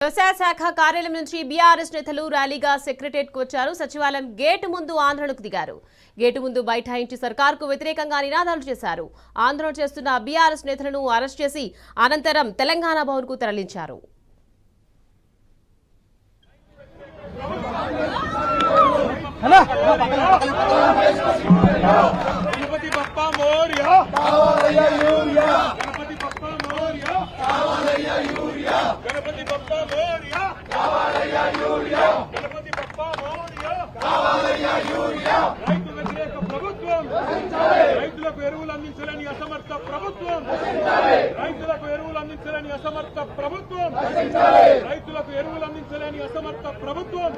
వ్యవసాయ శాఖ కార్యాలయం నుంచి బీఆర్ఎస్ నేతలు ర్యాలీగా సెక్రటరియట్ కు వచ్చారు. సచివాలయం గేటు ముందు ఆందోళనకు దిగారు. గేటు ముందు బైఠాయించి సర్కార్కు వ్యతిరేకంగా నినాదాలు చేశారు. ఆందోళన చేస్తున్న బీఆర్ఎస్ నేతలను అరెస్ట్ చేసి అనంతరం తెలంగాణ భవన్ కు తరలించారు. రైతులకు ఎరువులు అందించలేని అసమర్థ ప్రభుత్వం, రైతులకు ఎరువులు అందించలేని అసమర్థ ప్రభుత్వం, రైతులకు ఎరువులు అందించలేని అసమర్థ ప్రభుత్వం,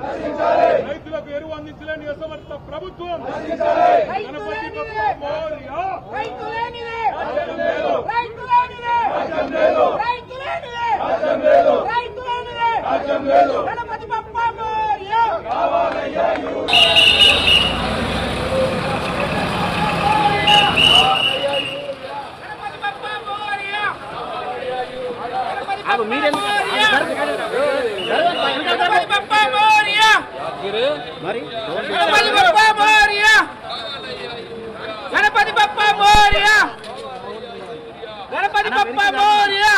రైతులకు ఎరువు అందించలేని అసమర్థ ప్రభుత్వం. గణపతి బప్పా మోరియా. గణపతి బప్పా మోరియా. గణపతి బప్పా మోరియా. గణపతి బప్పా మోరియా.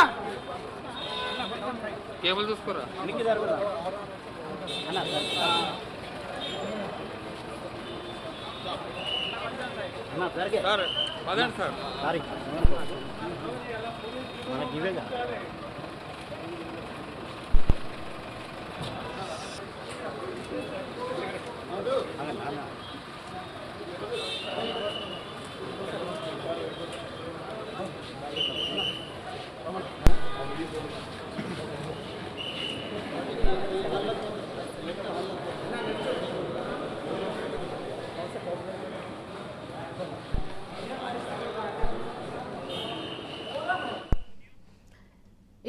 కేబుల్ చూసుకోరా. పదండి సార్.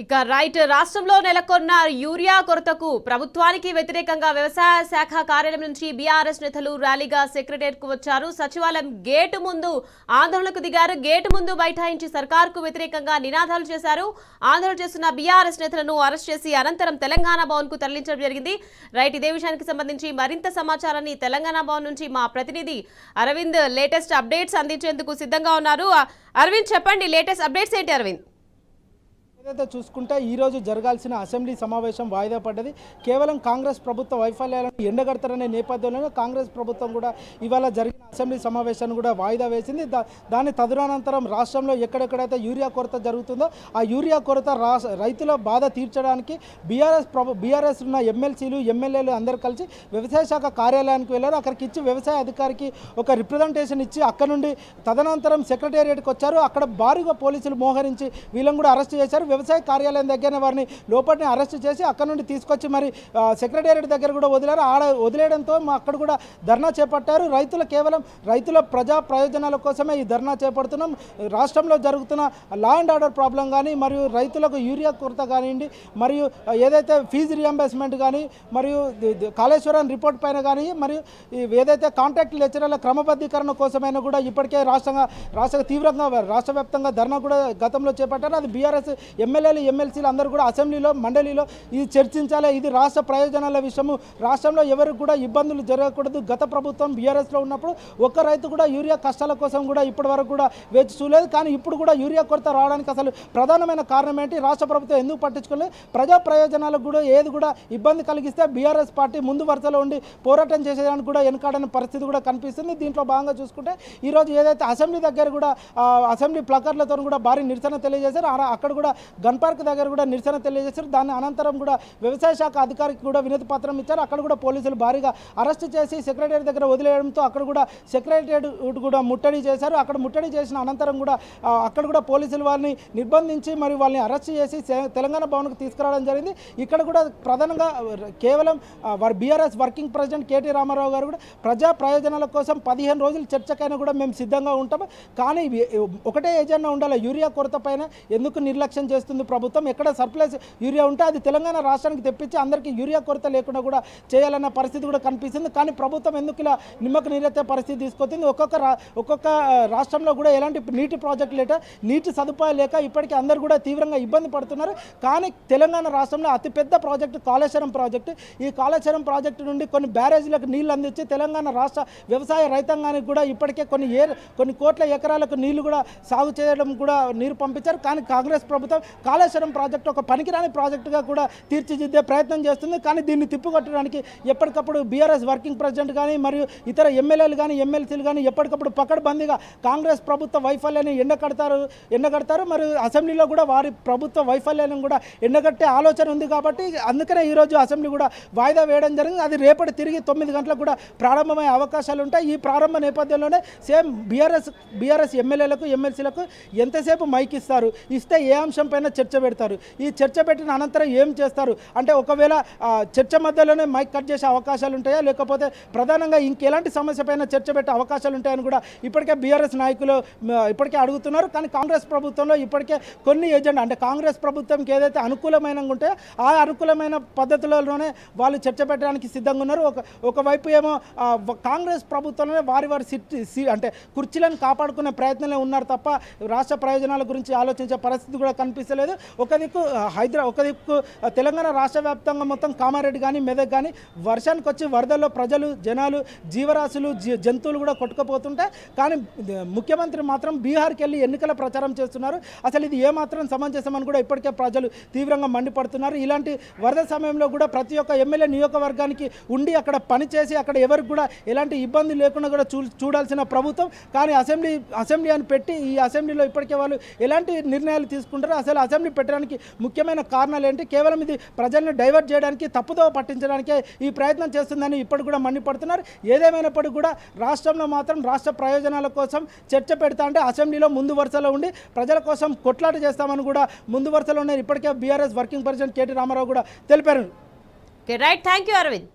ఇక రైట్ రాష్ట్రంలో నెలకొన్న యూరియా కొరతకు ప్రభుత్వానికి వ్యతిరేకంగా వ్యవసాయ శాఖ కార్యాలయం నుంచి బీఆర్ఎస్ నేతలు ర్యాలీగా సెక్రటరియట్ కు వచ్చారు. సచివాలయం గేటు ముందు ఆందోళనకు దిగారు. గేటు ముందు బైఠాయించి సర్కార్కు వ్యతిరేకంగా నినాదాలు చేశారు. ఆందోళన చేస్తున్న బీఆర్ఎస్ నేతలను అరెస్ట్ చేసి అనంతరం తెలంగాణ భవన్ కు తరలించడం జరిగింది. రైట్, ఇదే విషయానికి సంబంధించి మరింత సమాచారాన్ని తెలంగాణ భవన్ నుంచి మా ప్రతినిధి అరవింద్ లేటెస్ట్ అప్డేట్స్ అందించేందుకు సిద్ధంగా ఉన్నారు. అరవింద్, చెప్పండి, లేటెస్ట్ అప్డేట్స్ ఏంటి అరవింద్? ఏదైతే చూసుకుంటే ఈరోజు జరగాల్సిన అసెంబ్లీ సమావేశం వాయిదా పడ్డది. కేవలం కాంగ్రెస్ ప్రభుత్వ వైఫల్యాలను ఎండగడతారనే నేపథ్యంలో కాంగ్రెస్ ప్రభుత్వం కూడా ఇవాళ జరిగిన అసెంబ్లీ సమావేశాన్ని కూడా వాయిదా వేసింది. దాని తదనంతరం రాష్ట్రంలో ఎక్కడెక్కడైతే యూరియా కొరత జరుగుతుందో ఆ యూరియా కొరత రైతుల బాధ తీర్చడానికి బీఆర్ఎస్ ఉన్న ఎమ్మెల్సీలు ఎమ్మెల్యేలు అందరూ కలిసి వ్యవసాయ శాఖ కార్యాలయానికి వెళ్ళారు. అక్కడికి ఇచ్చి వ్యవసాయ అధికారికి ఒక రిప్రజెంటేషన్ ఇచ్చి అక్కడ నుండి తదనంతరం సెక్రటేరియట్కి వచ్చారు. అక్కడ భారీగా పోలీసులు మోహరించి వీళ్ళని కూడా అరెస్ట్ చేశారు. వ్యవసాయ కార్యాలయం దగ్గర వారిని లోపలిని అరెస్ట్ చేసి అక్కడ నుండి తీసుకొచ్చి మరి సెక్రటేరియట్ దగ్గర కూడా వదిలారు. వదిలేయడంతో అక్కడ కూడా ధర్నా చేపట్టారు. కేవలం రైతుల ప్రజా ప్రయోజనాల కోసమే ఈ ధర్నా చేపడుతున్నాం. రాష్ట్రంలో జరుగుతున్న లా అండ్ ఆర్డర్ ప్రాబ్లం కానీ మరియు రైతులకు యూరియా కొరత కానివ్వండి, మరియు ఏదైతే ఫీజు రియంబర్స్మెంట్ కానీ, మరియు కాళేశ్వరం రిపోర్ట్ పైన కానీ, మరియు ఏదైతే కాంట్రాక్ట్ లెక్చరర్ల క్రమబద్ధీకరణ కోసమైనా కూడా ఇప్పటికే తీవ్రంగా రాష్ట్ర వ్యాప్తంగా ధర్నా కూడా గతంలో చేపట్టారు. అది బీఆర్ఎస్ ఎమ్మెల్యేలు ఎమ్మెల్సీలు అందరూ కూడా అసెంబ్లీలో మండలిలో ఇది చర్చించాలి. ఇది రాష్ట్ర ప్రయోజనాల విషయము. రాష్ట్రంలో ఎవరికి కూడా ఇబ్బందులు జరగకూడదు. గత ప్రభుత్వం బీఆర్ఎస్లో ఉన్నప్పుడు ఒక్క రైతు కూడా యూరియా కష్టాల కోసం కూడా ఇప్పటి వరకు కూడా వేచి చూడలేదు. కానీ ఇప్పుడు కూడా యూరియా కొరత రావడానికి అసలు ప్రధానమైన కారణం ఏంటి? రాష్ట్ర ప్రభుత్వం ఎందుకు పట్టించుకోలేదు? ప్రజా ప్రయోజనాలకు కూడా ఏది కూడా ఇబ్బంది కలిగిస్తే బీఆర్ఎస్ పార్టీ ముందు వరుసలో ఉండి పోరాటం చేసేదానికి కూడా వెనుకాడని పరిస్థితి కూడా కనిపిస్తుంది. దీంట్లో భాగంగా చూసుకుంటే ఈరోజు ఏదైతే అసెంబ్లీ దగ్గర కూడా అసెంబ్లీ ప్లకార్డులతో కూడా భారీ నిరసన తెలియజేశారు. అక్కడ కూడా గన్ పార్క్ దగ్గర కూడా నిరసన తెలియజేశారు. దాని అనంతరం కూడా వ్యవసాయ శాఖ అధికారికి కూడా వినతి పత్రం ఇచ్చారు. అక్కడ కూడా పోలీసులు భారీగా అరెస్ట్ చేసి సెక్రటేరియట్ దగ్గర వదిలేయడంతో అక్కడ కూడా సెక్రటేరియట్ కూడా ముట్టడి చేశారు. అక్కడ ముట్టడి చేసిన అనంతరం కూడా అక్కడ కూడా పోలీసులు వారిని నిర్బంధించి మరి వాళ్ళని అరెస్ట్ చేసి తెలంగాణ భవన్కు తీసుకురావడం జరిగింది. ఇక్కడ కూడా ప్రధానంగా కేవలం వారి BRS working president KT Rama Rao గారు కూడా ప్రజా ప్రయోజనాల కోసం 15 రోజులు చర్చకైనా కూడా మేము సిద్ధంగా ఉంటాము. కానీ ఒకటే ఏజెండా ఉండాలి, యూరియా కొరత పైన ఎందుకు నిర్లక్ష్యం చేస్తుంది ప్రభుత్వం? ఎక్కడ సర్ప్లస్ యూరియా ఉంటే అది తెలంగాణ రాష్ట్రానికి తెప్పించి అందరికీ యూరియా కొరత లేకుండా కూడా చేయాలన్న పరిస్థితి కూడా కనిపిస్తుంది. కానీ ప్రభుత్వం ఎందుకు ఇలా నిమ్మకు నీరెత్తే పరిస్థితి పరిస్థితి తీసుకొచ్చింది. ఒక్కొక్క రాష్ట్రంలో కూడా ఎలాంటి నీటి ప్రాజెక్టు లేక నీటి సదుపాయాలు లేక ఇప్పటికీ అందరూ కూడా తీవ్రంగా ఇబ్బంది పడుతున్నారు. కానీ తెలంగాణ రాష్ట్రంలో అతిపెద్ద ప్రాజెక్టు కాళేశ్వరం ప్రాజెక్టు. ఈ కాళేశ్వరం ప్రాజెక్టు నుండి కొన్ని బ్యారేజీలకు నీళ్లు అందించి తెలంగాణ రాష్ట్ర వ్యవసాయ రైతాంగానికి కూడా ఇప్పటికే కొన్ని కోట్ల ఎకరాలకు నీళ్లు కూడా సాగు చేయడం కూడా నీరు పంపించారు. కానీ కాంగ్రెస్ ప్రభుత్వం కాళేశ్వరం ప్రాజెక్టు ఒక పనికిరాని ప్రాజెక్టుగా కూడా తీర్చిదిద్దే ప్రయత్నం చేస్తుంది. కానీ దీన్ని తిప్పికొట్టడానికి ఎప్పటికప్పుడు బీఆర్ఎస్ వర్కింగ్ ప్రెసిడెంట్ కానీ మరియు ఇతర ఎమ్మెల్యేలు కానీ ఎమ్మెల్సీలు కానీ ఎప్పటికప్పుడు పకడ్బందీగా కాంగ్రెస్ ప్రభుత్వ వైఫల్యాన్ని ఎండగడతారు. మరియు అసెంబ్లీలో కూడా వారి ప్రభుత్వ వైఫల్యాన్ని కూడా ఎండగట్టే ఆలోచన ఉంది. కాబట్టి అందుకనే ఈరోజు అసెంబ్లీ కూడా వాయిదా వేయడం జరిగింది. అది రేపటి తిరిగి 9 గంటలకు కూడా ప్రారంభమయ్యే అవకాశాలు ఉంటాయి. ఈ ప్రారంభ నేపథ్యంలోనే సేమ్ బీఆర్ఎస్ ఎమ్మెల్యేలకు ఎమ్మెల్సీలకు ఎంతసేపు మైక్ ఇస్తే ఏ అంశం పైన చర్చ పెడతారు, ఈ చర్చ పెట్టిన అనంతరం ఏం చేస్తారు అంటే ఒకవేళ చర్చ మధ్యలోనే మైక్ కట్ చేసే అవకాశాలు ఉంటాయా, లేకపోతే ప్రధానంగా ఇంకెలాంటి సమస్య పైన చర్చ పెట్టే అవకాశాలు ఉంటాయని కూడా ఇప్పటికే బీఆర్ఎస్ నాయకులు ఇప్పటికే అడుగుతున్నారు. కానీ కాంగ్రెస్ ప్రభుత్వంలో ఇప్పటికే కొన్ని ఎజెండా అంటే కాంగ్రెస్ ప్రభుత్వంకి ఏదైతే అనుకూలమైన ఉంటాయో ఆ అనుకూలమైన పద్ధతులలోనే వాళ్ళు చర్చ పెట్టడానికి సిద్ధంగా ఉన్నారు. ఒకవైపు ఏమో కాంగ్రెస్ ప్రభుత్వంలోనే వారి అంటే కుర్చీలను కాపాడుకునే ప్రయత్నంలో ఉన్నారు తప్ప రాష్ట్ర ప్రయోజనాల గురించి ఆలోచించే పరిస్థితి కూడా కనిపిస్తలేదు. ఒక దిక్కు తెలంగాణ రాష్ట్ర వ్యాప్తంగా మొత్తం కామారెడ్డి కానీ మెదక్ కానీ వర్షానికి వచ్చి వరదల్లో ప్రజలు జనాలు జీవరాశులు జంతువులు కూడా కొట్టుకుపోతుంటే కానీ ముఖ్యమంత్రి మాత్రం బీహార్కి వెళ్ళి ఎన్నికల ప్రచారం చేస్తున్నారు. అసలు ఇది ఏమాత్రం సమంజసమని కూడా ఇప్పటికే ప్రజలు తీవ్రంగా మండిపడుతున్నారు. ఇలాంటి వరద సమయంలో కూడా ప్రతి ఒక్క ఎమ్మెల్యే నియోజకవర్గానికి ఉండి అక్కడ పనిచేసి అక్కడ ఎవరికి కూడా ఎలాంటి ఇబ్బంది లేకుండా కూడా చూడాల్సిన ప్రభుత్వం కానీ అసెంబ్లీ అని పెట్టి ఈ అసెంబ్లీలో ఇప్పటికే వాళ్ళు ఎలాంటి నిర్ణయాలు తీసుకుంటారో అసలు అసెంబ్లీ పెట్టడానికి ముఖ్యమైన కారణాలు ఏంటి, కేవలం ఇది ప్రజల్ని డైవర్ట్ చేయడానికి తప్పుదోవ పట్టించడానికే ఈ ప్రయత్నం చేస్తుందని ఇప్పటికి కూడా మండిపడుతున్నారు. ఏదేమైనప్పటికీ కూడా రాష్ట్రంలో మాత్రం రాష్ట్ర ప్రయోజనాల కోసం చర్చ పెడతా అంటే అసెంబ్లీలో ముందు వరుసలో ఉండి ప్రజల కోసం కొట్లాట చేస్తామని కూడా ముందు వరుసలో ఇప్పటికే BRS working president KT Rama Rao కూడా తెలిపారు. Right, thank you Arvind.